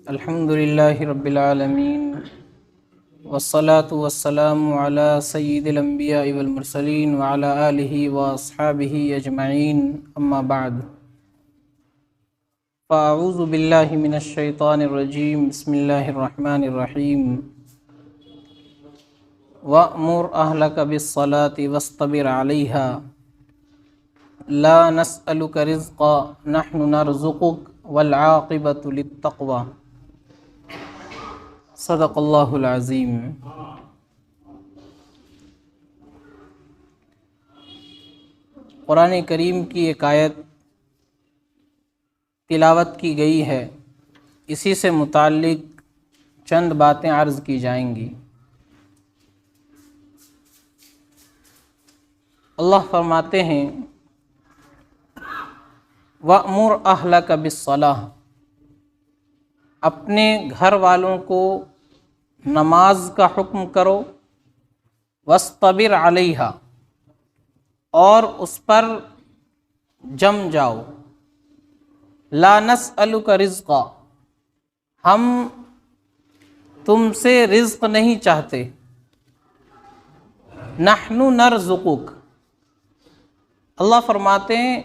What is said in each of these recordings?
الحمد للہ رب العالمین والصلاة والسلام علی سید الانبیاء والمرسلین وعلی آلہ واصحابہ اجمعین اما بعد فاعوذ باللہ من الشیطان الرجیم بسم اللہ الرحمن الرحیم وَأْمُرْ أَهْلَكَ بِالصَّلَاةِ وَاصْطَبِرْ عَلَيْهَا لَا نَسْأَلُكَ رِزْقًا نَحْنُ نَرْزُقُكَ وَالْعَاقِبَةُ لِلتَّقْوَى۔ صدق اللہ العظیم۔ قرآن کریم کی ایک آیت تلاوت کی گئی ہے، اسی سے متعلق چند باتیں عرض کی جائیں گی۔ اللہ فرماتے ہیں وَأْمُرْ أَهْلَكَ بِالصَّلَاةِ، اپنے گھر والوں کو نماز کا حکم کرو، وَاسْطَبِرْ عَلَيْهَا، اور اس پر جم جاؤ، لَا نَسْأَلُكَ رِزْقًا، ہم تم سے رزق نہیں چاہتے، نَحْنُ نَرْزُقُكَ، اللہ فرماتے ہیں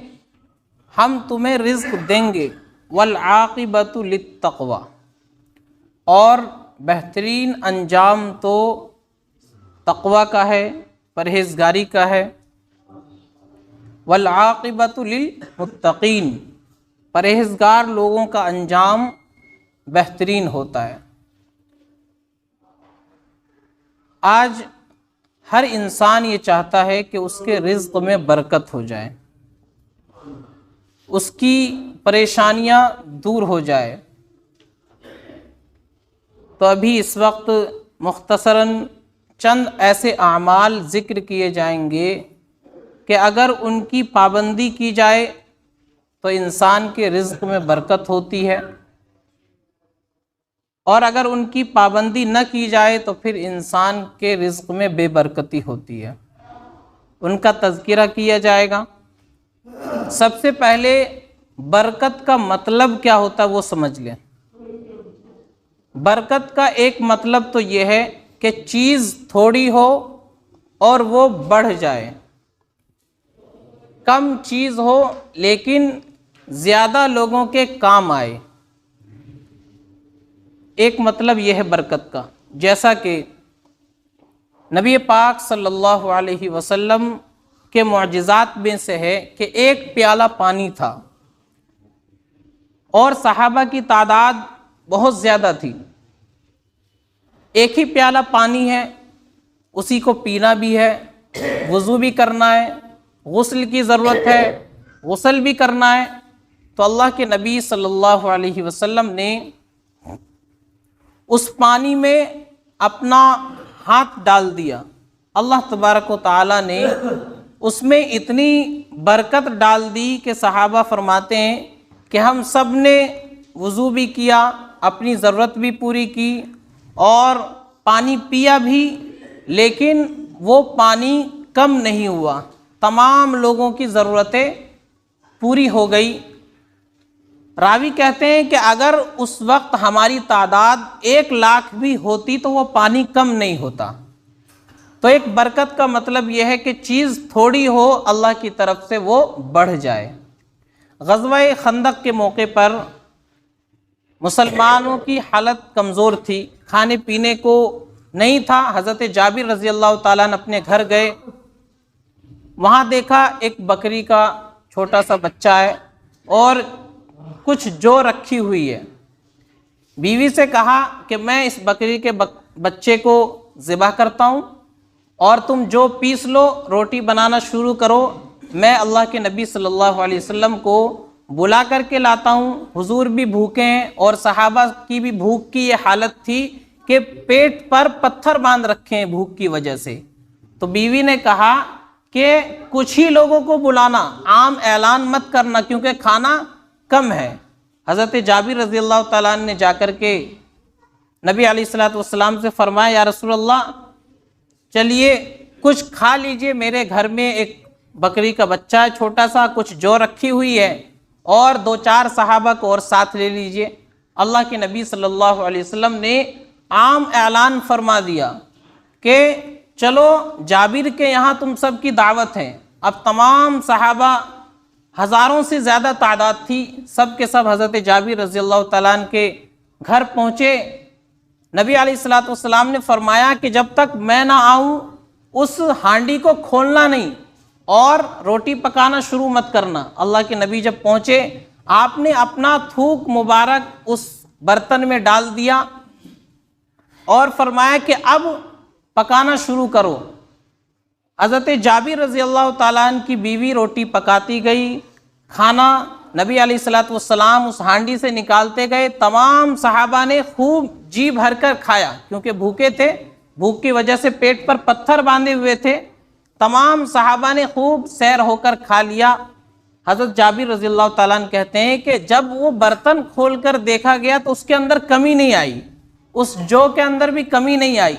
ہم تمہیں رزق دیں گے، والعاقبۃ للتقوی، اور بہترین انجام تو تقوی کا ہے، پرہیزگاری کا ہے، والعاقبۃ للمتقین، پرہیزگار لوگوں کا انجام بہترین ہوتا ہے۔ آج ہر انسان یہ چاہتا ہے کہ اس کے رزق میں برکت ہو جائے، اس کی پریشانیاں دور ہو جائے۔ تو ابھی اس وقت مختصراً چند ایسے اعمال ذکر کیے جائیں گے کہ اگر ان کی پابندی کی جائے تو انسان کے رزق میں برکت ہوتی ہے، اور اگر ان کی پابندی نہ کی جائے تو پھر انسان کے رزق میں بے برکتی ہوتی ہے۔ ان کا تذکرہ کیا جائے گا۔ سب سے پہلے برکت کا مطلب کیا ہوتا ہے وہ سمجھ لیں۔ برکت کا ایک مطلب تو یہ ہے کہ چیز تھوڑی ہو اور وہ بڑھ جائے، کم چیز ہو لیکن زیادہ لوگوں کے کام آئے، ایک مطلب یہ ہے برکت کا۔ جیسا کہ نبی پاک صلی اللہ علیہ وسلم کے معجزات میں سے ہے کہ ایک پیالہ پانی تھا اور صحابہ کی تعداد بہت زیادہ تھی، ایک ہی پیالہ پانی ہے، اسی کو پینا بھی ہے، وضو بھی کرنا ہے، غسل کی ضرورت ہے، غسل بھی کرنا ہے۔ تو اللہ کے نبی صلی اللہ علیہ وسلم نے اس پانی میں اپنا ہاتھ ڈال دیا، اللہ تبارک و تعالیٰ نے اس میں اتنی برکت ڈال دی کہ صحابہ فرماتے ہیں کہ ہم سب نے وضو بھی کیا، اپنی ضرورت بھی پوری کی اور پانی پیا بھی، لیکن وہ پانی کم نہیں ہوا، تمام لوگوں کی ضرورتیں پوری ہو گئی۔ راوی کہتے ہیں کہ اگر اس وقت ہماری تعداد 1,00,000 بھی ہوتی تو وہ پانی کم نہیں ہوتا۔ تو ایک برکت کا مطلب یہ ہے کہ چیز تھوڑی ہو، اللہ کی طرف سے وہ بڑھ جائے۔ غزوہ خندق کے موقع پر مسلمانوں کی حالت کمزور تھی، کھانے پینے کو نہیں تھا۔ حضرت جابر رضی اللہ تعالیٰ عنہ اپنے گھر گئے، وہاں دیکھا ایک بکری کا چھوٹا سا بچہ ہے اور کچھ جو رکھی ہوئی ہے۔ بیوی سے کہا کہ میں اس بکری کے بچے کو ذبح کرتا ہوں اور تم جو پیس لو، روٹی بنانا شروع کرو، میں اللہ کے نبی صلی اللہ علیہ وسلم کو بلا کر کے لاتا ہوں، حضور بھی بھوکے ہیں اور صحابہ کی بھی بھوک کی یہ حالت تھی کہ پیٹ پر پتھر باندھ رکھے ہیں بھوک کی وجہ سے۔ تو بیوی نے کہا کہ کچھ ہی لوگوں کو بلانا، عام اعلان مت کرنا کیونکہ کھانا کم ہے۔ حضرت جابر رضی اللہ تعالیٰ عنہ نے جا کر کے نبی علیہ الصلوۃ والسلام سے فرمایا یا رسول اللہ چلیے کچھ کھا لیجئے، میرے گھر میں ایک بکری کا بچہ ہے چھوٹا سا، کچھ جو رکھی ہوئی ہے، اور 2-4 صحابہ کو اور ساتھ لے لیجئے۔ اللہ کے نبی صلی اللہ علیہ وسلم نے عام اعلان فرما دیا کہ چلو جابر کے یہاں تم سب کی دعوت ہے۔ اب تمام صحابہ، ہزاروں سے زیادہ تعداد تھی، سب کے سب حضرت جابر رضی اللہ تعالیٰ عنہ کے گھر پہنچے۔ نبی علیہ الصلوۃ والسلام نے فرمایا کہ جب تک میں نہ آؤں اس ہانڈی کو کھولنا نہیں اور روٹی پکانا شروع مت کرنا۔ اللہ کے نبی جب پہنچے، آپ نے اپنا تھوک مبارک اس برتن میں ڈال دیا اور فرمایا کہ اب پکانا شروع کرو۔ حضرت جابر رضی اللہ تعالیٰ عنہ کی بیوی روٹی پکاتی گئی، کھانا نبی علیہ الصلوۃ والسلام اس ہانڈی سے نکالتے گئے۔ تمام صحابہ نے خوب جی بھر کر کھایا، کیونکہ بھوکے تھے، بھوک کی وجہ سے پیٹ پر پتھر باندھے ہوئے تھے۔ تمام صحابہ نے خوب سیر ہو کر کھا لیا۔ حضرت جابر رضی اللہ تعالیٰ عنہ کہتے ہیں کہ جب وہ برتن کھول کر دیکھا گیا تو اس کے اندر کمی نہیں آئی، اس جو کے اندر بھی کمی نہیں آئی۔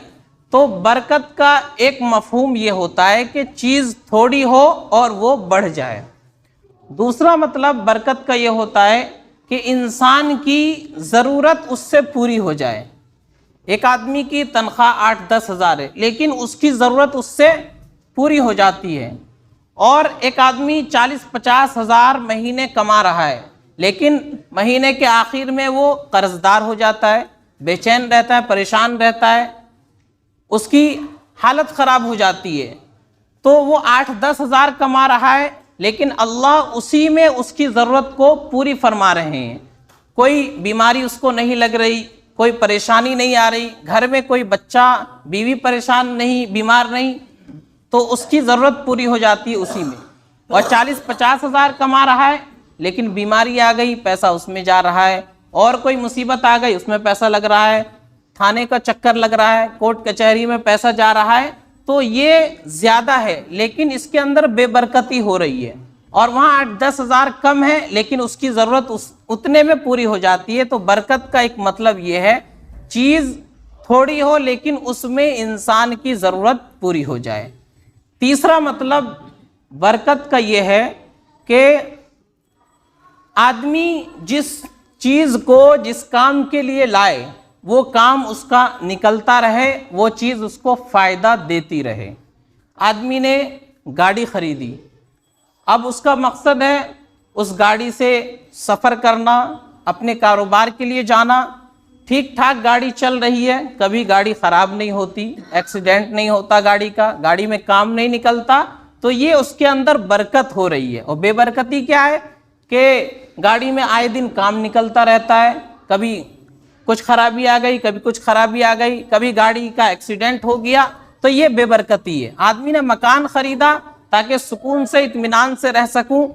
تو برکت کا ایک مفہوم یہ ہوتا ہے کہ چیز تھوڑی ہو اور وہ بڑھ جائے۔ دوسرا مطلب برکت کا یہ ہوتا ہے کہ انسان کی ضرورت اس سے پوری ہو جائے۔ ایک آدمی کی تنخواہ 8-10 ہزار ہے، لیکن اس کی ضرورت اس سے پوری ہو جاتی ہے، اور ایک آدمی 40-50 ہزار مہینے کما رہا ہے، لیکن مہینے کے آخر میں وہ قرض دار ہو جاتا ہے، بے چین رہتا ہے، پریشان رہتا ہے، اس کی حالت خراب ہو جاتی ہے۔ تو وہ 8-10 ہزار کما رہا ہے، لیکن اللہ اسی میں اس کی ضرورت کو پوری فرما رہے ہیں۔ کوئی بیماری اس کو نہیں لگ رہی، کوئی پریشانی نہیں آ رہی، گھر میں کوئی بچہ بیوی پریشان نہیں، بیمار نہیں، تو اس کی ضرورت پوری ہو جاتی ہے اسی میں۔ اور 40-50 ہزار کما رہا ہے، لیکن بیماری آ گئی، پیسہ اس میں جا رہا ہے، اور کوئی مصیبت آ گئی، اس میں پیسہ لگ رہا ہے، تھانے کا چکر لگ رہا ہے، کورٹ کچہری میں پیسہ جا رہا ہے، تو یہ زیادہ ہے، لیکن اس کے اندر بے برکتی ہو رہی ہے۔ اور وہاں 8-10 ہزار کم ہے، لیکن اس کی ضرورت اتنے میں پوری ہو جاتی ہے۔ تو برکت کا ایک مطلب یہ ہے، چیز تھوڑی ہو لیکن اس میں انسان کی ضرورت پوری ہو جائے۔ تیسرا مطلب برکت کا یہ ہے کہ آدمی جس چیز کو جس کام کے لیے لائے، وہ کام اس کا نکلتا رہے، وہ چیز اس کو فائدہ دیتی رہے۔ آدمی نے گاڑی خریدی، اب اس کا مقصد ہے اس گاڑی سے سفر کرنا، اپنے کاروبار کے لیے جانا، ٹھیک ٹھاک گاڑی چل رہی ہے، کبھی گاڑی خراب نہیں ہوتی، ایکسیڈنٹ نہیں ہوتا گاڑی کا، گاڑی میں کام نہیں نکلتا، تو یہ اس کے اندر برکت ہو رہی ہے۔ اور بے برکتی کیا ہے کہ گاڑی میں آئے دن کام نکلتا رہتا ہے، کبھی کچھ خرابی آ گئی، کبھی کچھ خرابی آ گئی، کبھی گاڑی کا ایکسیڈنٹ ہو گیا، تو یہ بے برکتی ہے۔ آدمی نے مکان خریدا تاکہ سکون سے اطمینان سے رہ سکوں،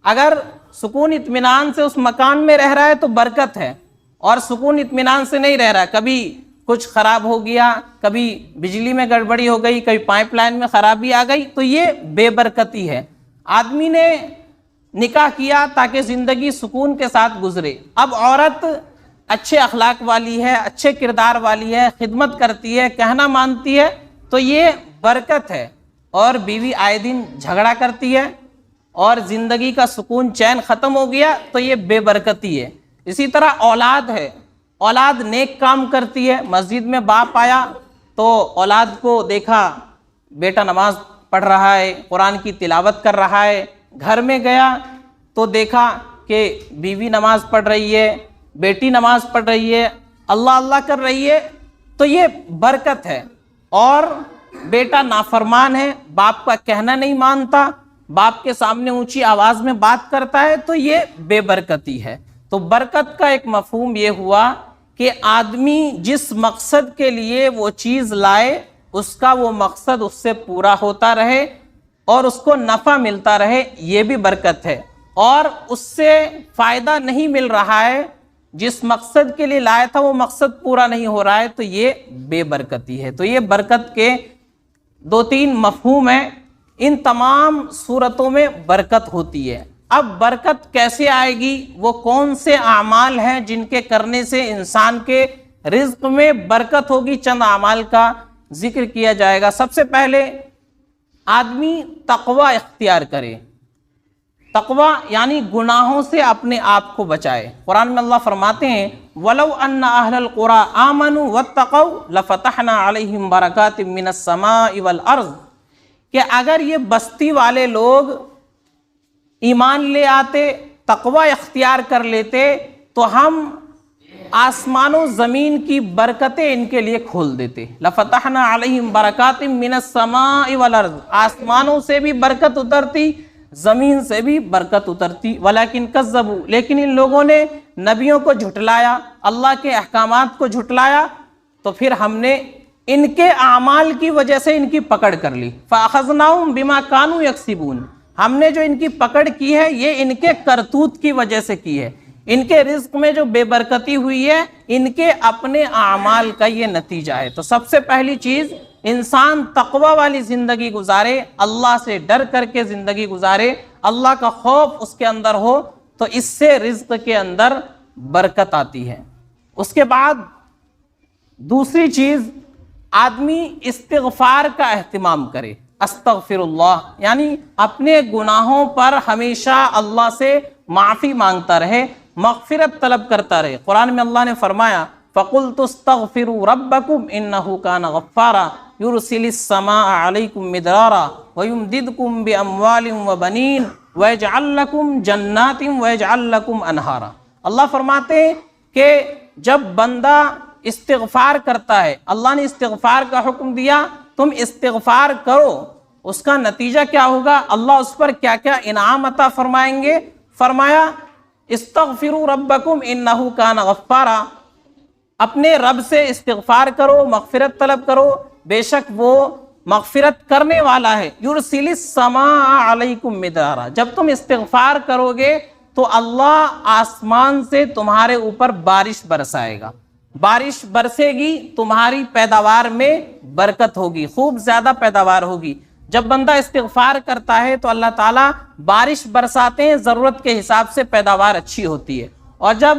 اگر سکون اطمینان سے اس مکان میں رہ رہا ہے تو برکت ہے، اور سکون اطمینان سے نہیں رہ رہا، کبھی کچھ خراب ہو گیا، کبھی بجلی میں گڑبڑی ہو گئی، کبھی پائپ لائن میں خرابی آ گئی، تو یہ بے برکتی ہے۔ آدمی نے نکاح کیا تاکہ زندگی سکون کے ساتھ گزرے، اب عورت اچھے اخلاق والی ہے، اچھے کردار والی ہے، خدمت کرتی ہے، کہنا مانتی ہے، تو یہ برکت ہے۔ اور بیوی آئے دن جھگڑا کرتی ہے اور زندگی کا سکون چین ختم ہو گیا، تو یہ بے برکتی ہے۔ اسی طرح اولاد ہے، اولاد نیک کام کرتی ہے، مسجد میں باپ آیا تو اولاد کو دیکھا بیٹا نماز پڑھ رہا ہے، قرآن کی تلاوت کر رہا ہے، گھر میں گیا تو دیکھا کہ بیوی نماز پڑھ رہی ہے، بیٹی نماز پڑھ رہی ہے، اللہ اللہ کر رہی ہے، تو یہ برکت ہے۔ اور بیٹا نافرمان ہے، باپ کا کہنا نہیں مانتا، باپ کے سامنے اونچی آواز میں بات کرتا ہے، تو یہ بے برکتی ہے۔ تو برکت کا ایک مفہوم یہ ہوا کہ آدمی جس مقصد کے لیے وہ چیز لائے، اس کا وہ مقصد اس سے پورا ہوتا رہے اور اس کو نفع ملتا رہے، یہ بھی برکت ہے۔ اور اس سے فائدہ نہیں مل رہا ہے، جس مقصد کے لیے لایا تھا وہ مقصد پورا نہیں ہو رہا ہے، تو یہ بے برکتی ہے۔ تو یہ برکت کے 2-3 مفہوم ہیں، ان تمام صورتوں میں برکت ہوتی ہے۔ اب برکت کیسے آئے گی؟ وہ کون سے اعمال ہیں جن کے کرنے سے انسان کے رزق میں برکت ہوگی؟ چند اعمال کا ذکر کیا جائے گا۔ سب سے پہلے آدمی تقوی اختیار کرے۔ تقوی یعنی گناہوں سے اپنے آپ کو بچائے۔ قرآن میں اللہ فرماتے ہیں وَلَوْ أَنَّ أَهْلَ الْقُرَىٰ آمَنُوا وَاتَّقَوْا لَفَتَحْنَا عَلَيْهِمْ بَرَكَاتٍ مِّنَ السَّمَاءِ وَالْأَرْضِ، کہ اگر یہ بستی والے لوگ ایمان لے آتے، تقوی اختیار کر لیتے، تو ہم آسمان و زمین کی برکتیں ان کے لیے کھول دیتے۔ لَفَتَحْنَا عَلَيْهِمْ بَرَكَاتٍ مِّنَ السَّمَاءِ وَالْأَرْضِ، آسمانوں سے بھی برکت اترتی، زمین سے بھی برکت اترتی۔ وَلَكِنْ كَذَّبُوا، لیکن ان لوگوں نے نبیوں کو جھٹلایا، اللہ کے احکامات کو جھٹلایا، تو پھر ہم نے ان کے اعمال کی وجہ سے ان کی پکڑ کر لی۔ فَأَخَذْنَاهُمْ بِمَا كَانُوا يَكْسِبُونَ، ہم نے جو ان کی پکڑ کی ہے یہ ان کے کرتوت کی وجہ سے کی ہے۔ ان کے رزق میں جو بے برکتی ہوئی ہے ان کے اپنے اعمال کا یہ نتیجہ ہے۔ تو سب سے پہلی چیز، انسان تقوی والی زندگی گزارے، اللہ سے ڈر کر کے زندگی گزارے، اللہ کا خوف اس کے اندر ہو، تو اس سے رزق کے اندر برکت آتی ہے۔ اس کے بعد دوسری چیز، آدمی استغفار کا اہتمام کرے، استغفر اللہ، یعنی اپنے گناہوں پر ہمیشہ اللہ سے معافی مانگتا رہے، مغفرت طلب کرتا رہے۔ قرآن میں اللہ نے فرمایا فَقُلْتُ اسْتَغْفِرُوا رَبَّكُمْ إِنَّهُ كَانَ غَفَّارًا يُرْسِلِ السَّمَاءَ عَلَيْكُمْ مِدْرَارًا وَيُمْدِدْكُمْ بِأَمْوَالٍ وَبَنِينَ وَيَجْعَلْ لَكُمْ جَنَّاتٍ وَيَجْعَلْ لَكُمْ أَنْهَارًا۔ اللہ فرماتے ہیں کہ جب بندہ استغفار کرتا ہے، اللہ نے استغفار کا حکم دیا، تم استغفار کرو، اس کا نتیجہ کیا ہوگا، اللہ اس پر کیا کیا انعام عطا فرمائیں گے۔ فرمایا استغفروا ربکم انہ کان غفارا، اپنے رب سے استغفار کرو، مغفرت طلب کرو، بے شک وہ مغفرت کرنے والا ہے۔ یرسل السماء علیکم مدرارا، جب تم استغفار کرو گے تو اللہ آسمان سے تمہارے اوپر بارش برسائے گا، بارش برسے گی، تمہاری پیداوار میں برکت ہوگی، خوب زیادہ پیداوار ہوگی۔ جب بندہ استغفار کرتا ہے تو اللہ تعالیٰ بارش برساتے ہیں، ضرورت کے حساب سے پیداوار اچھی ہوتی ہے، اور جب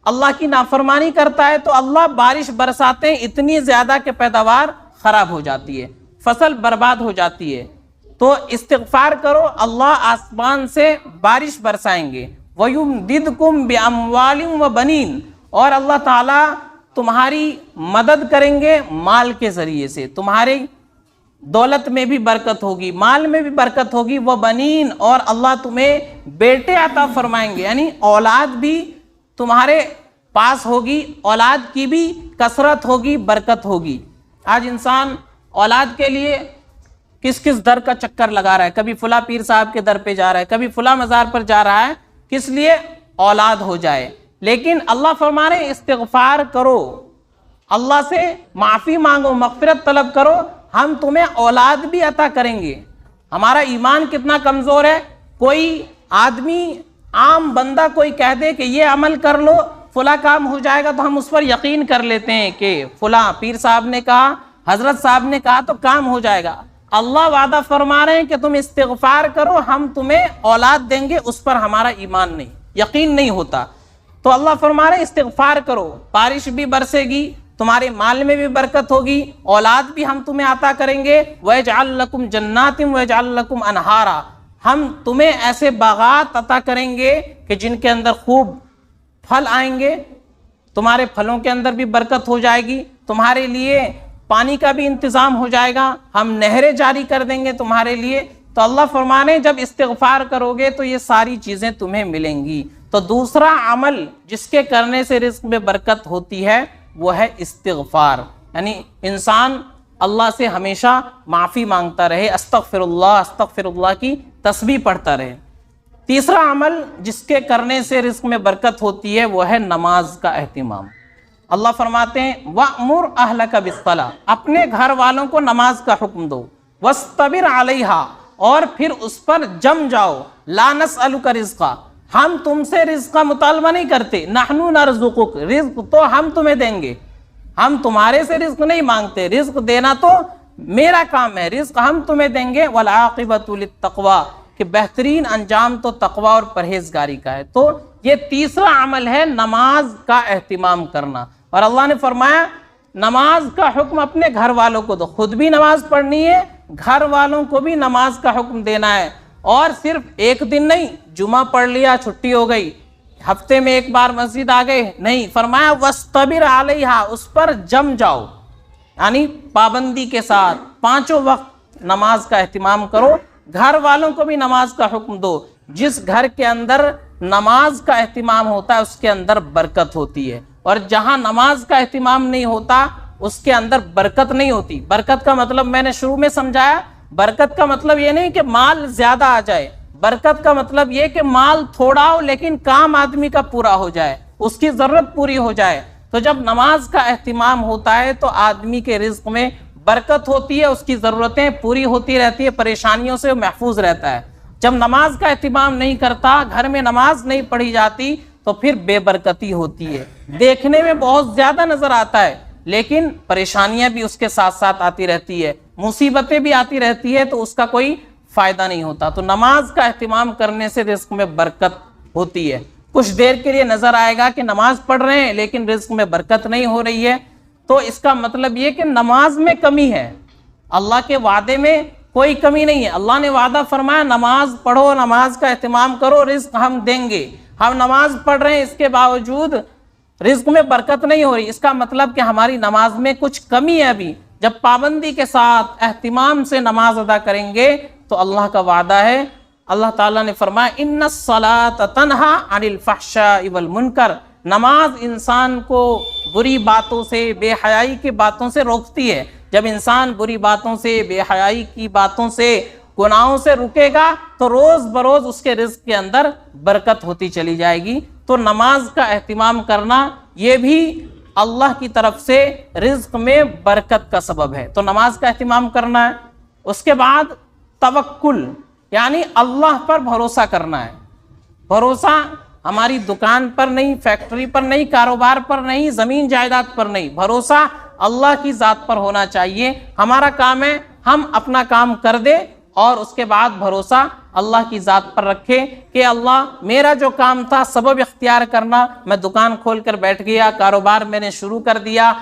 اللہ کی نافرمانی کرتا ہے تو اللہ بارش برساتے ہیں اتنی زیادہ کہ پیداوار خراب ہو جاتی ہے، فصل برباد ہو جاتی ہے۔ تو استغفار کرو، اللہ آسمان سے بارش برسائیں گے۔ وَيُمْدِدْكُمْ بِأَمْوَالٍ وَبَنِينَ، اور اللہ تعالیٰ تمہاری مدد کریں گے مال کے ذریعے سے، تمہاری دولت میں بھی برکت ہوگی، مال میں بھی برکت ہوگی، وہ بنین، اور اللہ تمہیں بیٹے عطا فرمائیں گے، یعنی اولاد بھی تمہارے پاس ہوگی، اولاد کی بھی کثرت ہوگی، برکت ہوگی۔ آج انسان اولاد کے لیے کس کس در کا چکر لگا رہا ہے، کبھی فلاں پیر صاحب کے در پہ جا رہا ہے، کبھی فلاں مزار پر جا رہا ہے، کس لیے؟ اولاد ہو جائے۔ لیکن اللہ فرما رہے استغفار کرو، اللہ سے معافی مانگو، مغفرت طلب کرو، ہم تمہیں اولاد بھی عطا کریں گے۔ ہمارا ایمان کتنا کمزور ہے، کوئی آدمی عام بندہ کوئی کہہ دے کہ یہ عمل کر لو فلاں کام ہو جائے گا تو ہم اس پر یقین کر لیتے ہیں کہ فلاں پیر صاحب نے کہا، حضرت صاحب نے کہا تو کام ہو جائے گا۔ اللہ وعدہ فرما رہے ہیں کہ تم استغفار کرو، ہم تمہیں اولاد دیں گے، اس پر ہمارا ایمان نہیں، یقین نہیں ہوتا۔ تو اللہ فرما رہے ہیں استغفار کرو، بارش بھی برسے گی، تمہارے مال میں بھی برکت ہوگی، اولاد بھی ہم تمہیں عطا کریں گے۔ وَيَجْعَلْ لَكُمْ جَنَّاتٍ وَيَجْعَلْ لَكُمْ أَنْهَارًا، ہم تمہیں ایسے باغات عطا کریں گے کہ جن کے اندر خوب پھل آئیں گے، تمہارے پھلوں کے اندر بھی برکت ہو جائے گی، تمہارے لیے پانی کا بھی انتظام ہو جائے گا، ہم نہریں جاری کر دیں گے تمہارے لیے۔ تو اللہ فرمانے جب استغفار کرو گے تو یہ ساری چیزیں تمہیں ملیں گی۔ تو دوسرا عمل جس کے کرنے سے رزق میں برکت ہوتی ہے وہ ہے استغفار، یعنی انسان اللہ سے ہمیشہ معافی مانگتا رہے، استغفر اللہ کی تسبیح پڑھتا رہے۔ تیسرا عمل جس کے کرنے سے رزق میں برکت ہوتی ہے وہ ہے نماز کا اہتمام۔ اللہ فرماتے ہیں وَأْمُرْ أَهْلَكَ بِالصَّلَاةِ، اپنے گھر والوں کو نماز کا حکم دو، وَاسْتَبِرْ عَلَيْهَا، اور پھر اس پر جم جاؤ، لَا نَسْأَلُكَ رِزْقًا، ہم تم سے رزق کا مطالبہ نہیں کرتے، نحن نرزقک، رزق تو ہم تمہیں دیں گے، ہم تمہارے سے رزق نہیں مانگتے، رزق دینا تو میرا کام ہے، رزق ہم تمہیں دیں گے۔ والعاقبۃ للتقوی، کہ بہترین انجام تو تقوی اور پرہیزگاری کا ہے۔ تو یہ تیسرا عمل ہے نماز کا اہتمام کرنا، اور اللہ نے فرمایا نماز کا حکم اپنے گھر والوں کو دو، خود بھی نماز پڑھنی ہے، گھر والوں کو بھی نماز کا حکم دینا ہے۔ اور صرف ایک دن نہیں، جمعہ پڑھ لیا چھٹی ہو گئی، ہفتے میں ایک بار مسجد آ گئے، نہیں، فرمایا وَاسْتَبِرْ عَلَيْهَا، اس پر جم جاؤ، یعنی پابندی کے ساتھ 5 وقت نماز کا اہتمام کرو، گھر والوں کو بھی نماز کا حکم دو۔ جس گھر کے اندر نماز کا اہتمام ہوتا ہے اس کے اندر برکت ہوتی ہے، اور جہاں نماز کا اہتمام نہیں ہوتا اس کے اندر برکت نہیں ہوتی۔ برکت کا مطلب میں نے شروع میں سمجھایا، برکت کا مطلب یہ نہیں کہ مال زیادہ آ جائے، برکت کا مطلب یہ کہ مال تھوڑا ہو لیکن کام آدمی کا پورا ہو جائے، اس کی ضرورت پوری ہو جائے۔ تو جب نماز کا اہتمام ہوتا ہے تو آدمی کے رزق میں برکت ہوتی ہے، اس کی ضرورتیں پوری ہوتی رہتی ہے، پریشانیوں سے محفوظ رہتا ہے۔ جب نماز کا اہتمام نہیں کرتا، گھر میں نماز نہیں پڑھی جاتی، تو پھر بے برکتی ہوتی ہے، دیکھنے میں بہت زیادہ نظر آتا ہے لیکن پریشانیاں بھی اس کے ساتھ ساتھ آتی رہتی ہے، مصیبتیں بھی آتی رہتی ہے، تو اس کا کوئی فائدہ نہیں ہوتا۔ تو نماز کا اہتمام کرنے سے رزق میں برکت ہوتی ہے۔ کچھ دیر کے لیے نظر آئے گا کہ نماز پڑھ رہے ہیں لیکن رزق میں برکت نہیں ہو رہی ہے، تو اس کا مطلب یہ کہ نماز میں کمی ہے۔ اللہ کے وعدے میں کوئی کمی نہیں ہے، اللہ نے وعدہ فرمایا نماز پڑھو، نماز کا اہتمام کرو، رزق ہم دیں گے۔ ہم نماز پڑھ رہے ہیں، اس کے باوجود رزق میں برکت نہیں ہو رہی، اس کا مطلب کہ ہماری نماز میں کچھ کمی ہے ابھی۔ جب پابندی کے ساتھ اہتمام سے نماز ادا کریں گے تو اللہ کا وعدہ ہے، اللہ تعالیٰ نے فرمایا ان الصلاۃ تنہا عن الفحشاء والمنکر، نماز انسان کو بری باتوں سے، بے حیائی کی باتوں سے روکتی ہے۔ جب انسان بری باتوں سے، بے حیائی کی باتوں سے، گناہوں سے رکے گا تو روز بروز اس کے رزق کے اندر برکت ہوتی چلی جائے گی۔ تو نماز کا اہتمام کرنا یہ بھی اللہ کی طرف سے رزق میں برکت کا سبب ہے، تو نماز کا اہتمام کرنا ہے۔ اس کے بعد توکل، یعنی اللہ پر بھروسہ کرنا ہے۔ بھروسہ ہماری دکان پر نہیں، فیکٹری پر نہیں، کاروبار پر نہیں، زمین جائیداد پر نہیں، بھروسہ اللہ کی ذات پر ہونا چاہیے۔ ہمارا کام ہے ہم اپنا کام کر دیں اور اس کے بعد بھروسہ اللہ کی ذات پر رکھے کہ اللہ میرا جو کام تھا سبب اختیار کرنا، میں دکان کھول کر بیٹھ گیا، کاروبار میں نے شروع کر دیا،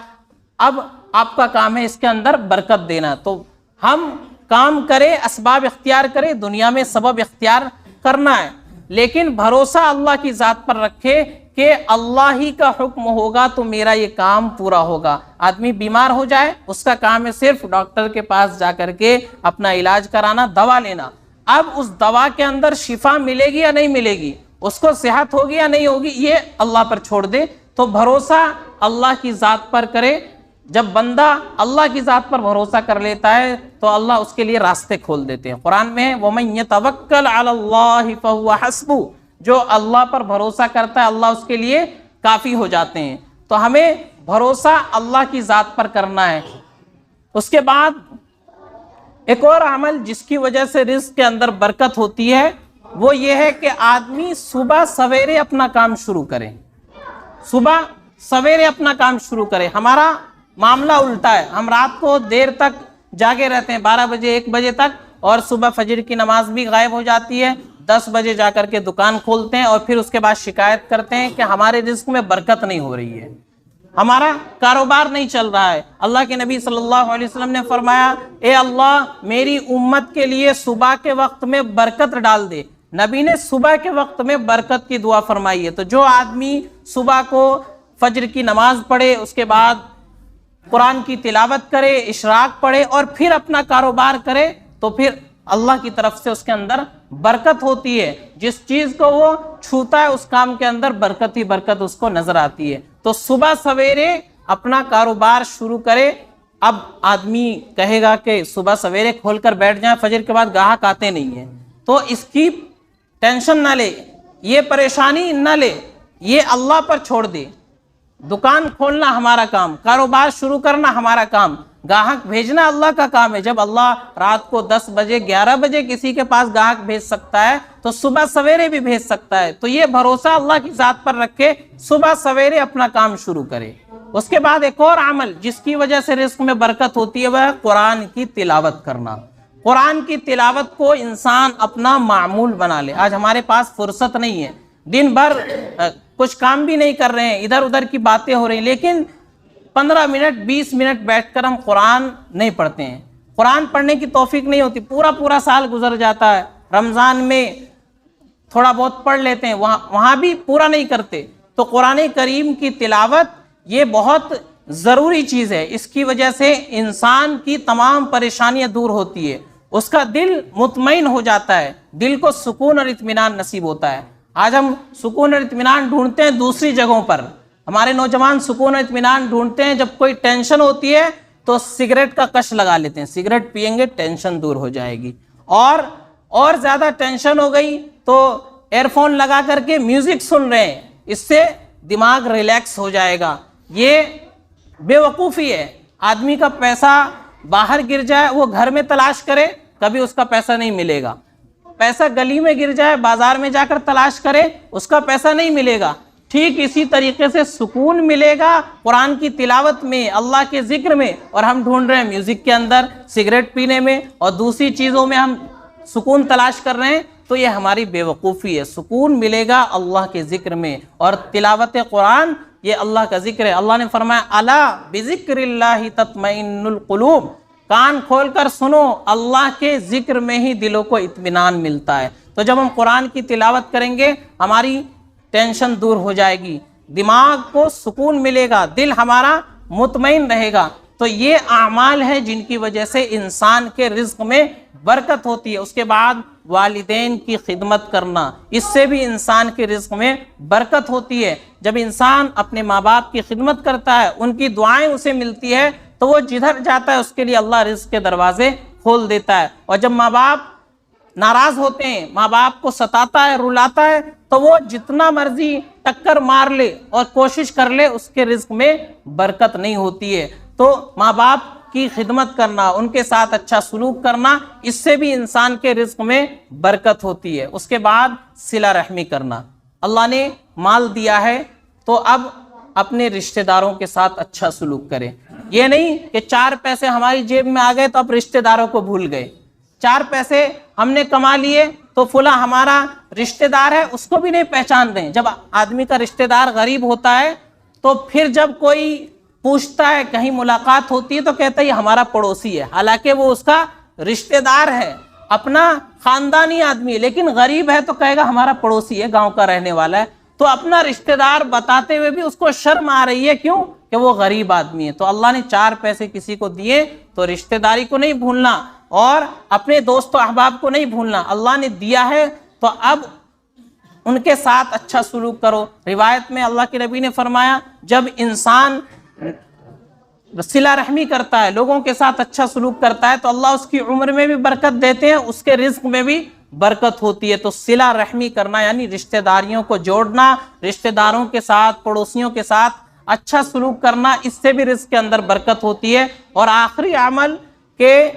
اب آپ کا کام ہے اس کے اندر برکت دینا۔ تو ہم کام کریں، اسباب اختیار کریں، دنیا میں سبب اختیار کرنا ہے، لیکن بھروسہ اللہ کی ذات پر رکھے کہ اللہ ہی کا حکم ہوگا تو میرا یہ کام پورا ہوگا۔ آدمی بیمار ہو جائے، اس کا کام ہے صرف ڈاکٹر کے پاس جا کر کے اپنا علاج کرانا، دوا لینا۔ اب اس دوا کے اندر شفا ملے گی یا نہیں ملے گی، اس کو صحت ہوگی یا نہیں ہوگی، یہ اللہ پر چھوڑ دے۔ تو بھروسہ اللہ کی ذات پر کرے۔ جب بندہ اللہ کی ذات پر بھروسہ کر لیتا ہے تو اللہ اس کے لیے راستے کھول دیتے ہیں۔ قرآن میں ہے وَمَن يَتَوَكَّلْ عَلَى اللَّهِ فَهُوَ حَسْبُهُ، جو اللہ پر بھروسہ کرتا ہے اللہ اس کے لیے کافی ہو جاتے ہیں۔ تو ہمیں بھروسہ اللہ کی ذات پر کرنا ہے۔ اس کے بعد ایک اور عمل جس کی وجہ سے رزق کے اندر برکت ہوتی ہے وہ یہ ہے کہ آدمی صبح سویرے اپنا کام شروع کرے، صبح سویرے اپنا کام شروع کرے۔ ہمارا معاملہ الٹا ہے، ہم رات کو دیر تک جاگے رہتے ہیں، 12 بجے 1 بجے تک، اور صبح فجر کی نماز بھی غائب ہو جاتی ہے، 10 بجے جا کر کے دکان کھولتے ہیں اور پھر اس کے بعد شکایت کرتے ہیں کہ ہمارے رزق میں برکت نہیں ہو رہی ہے، ہمارا کاروبار نہیں چل رہا ہے۔ اللہ کے نبی صلی اللہ علیہ وسلم نے فرمایا اے اللہ میری امت کے لیے صبح کے وقت میں برکت ڈال دے۔ نبی نے صبح کے وقت میں برکت کی دعا فرمائی ہے۔ تو جو آدمی صبح کو فجر کی نماز پڑھے، اس کے بعد قرآن کی تلاوت کرے، اشراق پڑھے اور پھر اپنا کاروبار کرے تو پھر اللہ کی طرف سے اس کے اندر برکت ہوتی ہے۔ جس چیز کو وہ چھوتا ہے اس کام کے اندر برکت ہی برکت اس کو نظر آتی ہے۔ تو صبح سویرے اپنا کاروبار شروع کرے۔ اب آدمی کہے گا کہ صبح سویرے کھول کر بیٹھ جائیں، فجر کے بعد گاہک آتے نہیں ہیں، تو اس کی ٹینشن نہ لے، یہ پریشانی نہ لے، یہ اللہ پر چھوڑ دے۔ دکان کھولنا ہمارا کام، کاروبار شروع کرنا ہمارا کام، گاہک بھیجنا اللہ کا کام ہے۔ جب اللہ رات کو 10 بجے 11 بجے کسی کے پاس گاہک بھیج سکتا ہے تو صبح سویرے بھی بھیج سکتا ہے۔ تو یہ بھروسہ اللہ کی ذات پر رکھے، صبح سویرے اپنا کام شروع کرے۔ اس کے بعد ایک اور عمل جس کی وجہ سے رزق میں برکت ہوتی ہے وہ ہے قرآن کی تلاوت کرنا۔ قرآن کی تلاوت کو انسان اپنا معمول بنا لے۔ آج ہمارے پاس فرصت نہیں ہے، دن بھر کچھ کام بھی نہیں کر رہے ہیں، ادھر ادھر کی باتیں ہو رہی ہیں، لیکن 15 منٹ 20 منٹ بیٹھ کر ہم قرآن نہیں پڑھتے ہیں۔ قرآن پڑھنے کی توفیق نہیں ہوتی، پورا سال گزر جاتا ہے، رمضان میں تھوڑا بہت پڑھ لیتے ہیں، وہاں بھی پورا نہیں کرتے۔ تو قرآن کریم کی تلاوت یہ بہت ضروری چیز ہے، اس کی وجہ سے انسان کی تمام پریشانیاں دور ہوتی ہے، اس کا دل مطمئن ہو جاتا ہے، دل کو سکون اور اطمینان نصیب ہوتا ہے۔ آج ہم سکون اور اطمینان ڈھونڈتے ہیں دوسری جگہوں پر، ہمارے نوجوان سکون اور اطمینان ڈھونڈتے ہیں، جب کوئی ٹینشن ہوتی ہے تو سگریٹ کا کش لگا لیتے ہیں، سگریٹ پئیں گے ٹینشن دور ہو جائے گی، اور زیادہ ٹینشن ہو گئی تو ایئر فون لگا کر کے میوزک سن رہے ہیں، اس سے دماغ ریلیکس ہو جائے گا۔ یہ بے وقوفی ہے، آدمی کا پیسہ باہر گر جائے وہ گھر میں تلاش کرے کبھی اس کا پیسہ نہیں ملے گا، پیسہ گلی میں گر جائے بازار میں جا کر تلاش کرے اس کا پیسہ نہیں ملے گا۔ ٹھیک اسی طریقے سے سکون ملے گا قرآن کی تلاوت میں، اللہ کے ذکر میں، اور ہم ڈھونڈ رہے ہیں میوزک کے اندر، سگریٹ پینے میں اور دوسری چیزوں میں ہم سکون تلاش کر رہے ہیں، تو یہ ہماری بے وقوفی ہے۔ سکون ملے گا اللہ کے ذکر میں، اور تلاوت قرآن یہ اللہ کا ذکر ہے۔ اللہ نے فرمایا الا بذکر اللہ تطمئن القلوب، کان کھول کر سنو، اللہ کے ذکر میں ہی دلوں کو اطمینان ملتا ہے۔ تو جب ہم قرآن کی تلاوت کریں گے ہماری ٹینشن دور ہو جائے گی، دماغ کو سکون ملے گا، دل ہمارا مطمئن رہے گا۔ تو یہ اعمال ہیں جن کی وجہ سے انسان کے رزق میں برکت ہوتی ہے۔ اس کے بعد والدین کی خدمت کرنا، اس سے بھی انسان کے رزق میں برکت ہوتی ہے۔ جب انسان اپنے ماں باپ کی خدمت کرتا ہے، ان کی دعائیں اسے ملتی ہے، تو وہ جدھر جاتا ہے اس کے لیے اللہ رزق کے دروازے کھول دیتا ہے۔ اور جب ماں باپ ناراض ہوتے ہیں، ماں باپ کو ستاتا ہے، رلاتا ہے، تو وہ جتنا مرضی ٹکر مار لے اور کوشش کر لے اس کے رزق میں برکت نہیں ہوتی ہے۔ تو ماں باپ کی خدمت کرنا، ان کے ساتھ اچھا سلوک کرنا، اس سے بھی انسان کے رزق میں برکت ہوتی ہے۔ اس کے بعد صلہ رحمی کرنا، اللہ نے مال دیا ہے تو اب اپنے رشتہ داروں کے ساتھ اچھا سلوک کریں۔ یہ نہیں کہ 4 پیسے ہماری جیب میں آ گئے تو اب رشتہ داروں کو بھول گئے، 4 پیسے ہم نے کما لیے تو فلاں ہمارا رشتہ دار ہے اس کو بھی نہیں پہچان دیں۔ جب آدمی کا رشتہ دار غریب ہوتا ہے تو پھر جب کوئی پوچھتا ہے، کہیں ملاقات ہوتی ہے تو کہتا ہے یہ ہمارا پڑوسی ہے، حالانکہ وہ اس کا رشتہ دار ہے، اپنا خاندانی آدمی ہے، لیکن غریب ہے تو کہے گا ہمارا پڑوسی ہے، گاؤں کا رہنے والا ہے۔ تو اپنا رشتہ دار بتاتے ہوئے بھی اس کو شرم آ رہی ہے، کیوں کہ وہ غریب آدمی ہے۔ تو اللہ نے 4 پیسے کسی کو دیے تو رشتہ داری کو نہیں بھولنا اور اپنے دوست و احباب کو نہیں بھولنا۔ اللہ نے دیا ہے تو اب ان کے ساتھ اچھا سلوک کرو۔ روایت میں اللہ کے نبی نے فرمایا جب انسان صلہ رحمی کرتا ہے، لوگوں کے ساتھ اچھا سلوک کرتا ہے، تو اللہ اس کی عمر میں بھی برکت دیتے ہیں، اس کے رزق میں بھی برکت ہوتی ہے۔ تو صلہ رحمی کرنا یعنی رشتہ داریوں کو جوڑنا، رشتہ داروں کے ساتھ، پڑوسیوں کے ساتھ اچھا سلوک کرنا، اس سے بھی رزق کے اندر برکت ہوتی ہے۔ اور آخری عمل کہ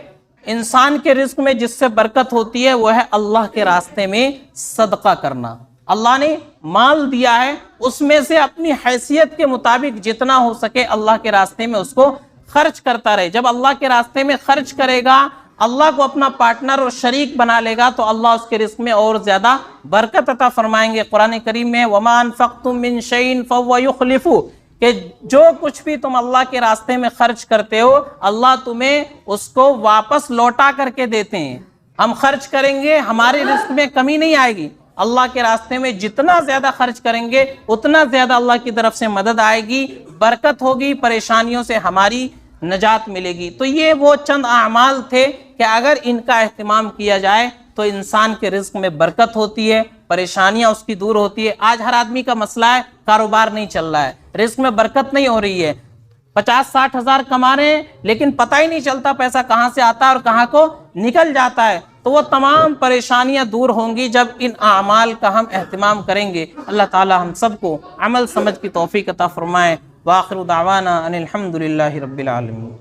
انسان کے رزق میں جس سے برکت ہوتی ہے وہ ہے اللہ کے راستے میں صدقہ کرنا۔ اللہ نے مال دیا ہے، اس میں سے اپنی حیثیت کے مطابق جتنا ہو سکے اللہ کے راستے میں اس کو خرچ کرتا رہے۔ جب اللہ کے راستے میں خرچ کرے گا، اللہ کو اپنا پارٹنر اور شریک بنا لے گا، تو اللہ اس کے رزق میں اور زیادہ برکت عطا فرمائیں گے۔ قرآن کریم میں وَمَا أَنفَقْتُم مِّن شَيْءٍ فَهُوَ يُخْلِفُهُ، کہ جو کچھ بھی تم اللہ کے راستے میں خرچ کرتے ہو اللہ تمہیں اس کو واپس لوٹا کر کے دیتے ہیں۔ ہم خرچ کریں گے، ہمارے رزق میں کمی نہیں آئے گی، اللہ کے راستے میں جتنا زیادہ خرچ کریں گے اتنا زیادہ اللہ کی طرف سے مدد آئے گی، برکت ہوگی، پریشانیوں سے ہماری نجات ملے گی۔ تو یہ وہ چند اعمال تھے کہ اگر ان کا اہتمام کیا جائے تو انسان کے رزق میں برکت ہوتی ہے، پریشانیاں اس کی دور ہوتی ہے۔ آج ہر آدمی کا مسئلہ ہے کاروبار نہیں چل رہا ہے، رزق میں برکت نہیں ہو رہی ہے، 50-60 ہزار کما رہے ہیں لیکن پتہ ہی نہیں چلتا پیسہ کہاں سے آتا ہے اور کہاں کو نکل جاتا ہے۔ تو وہ تمام پریشانیاں دور ہوں گی جب ان اعمال کا ہم اہتمام کریں گے۔ اللہ تعالی ہم سب کو عمل سمجھ کی توفیق عطا فرمائے۔ وآخر دعوانا ان الحمد للہ رب العالمین۔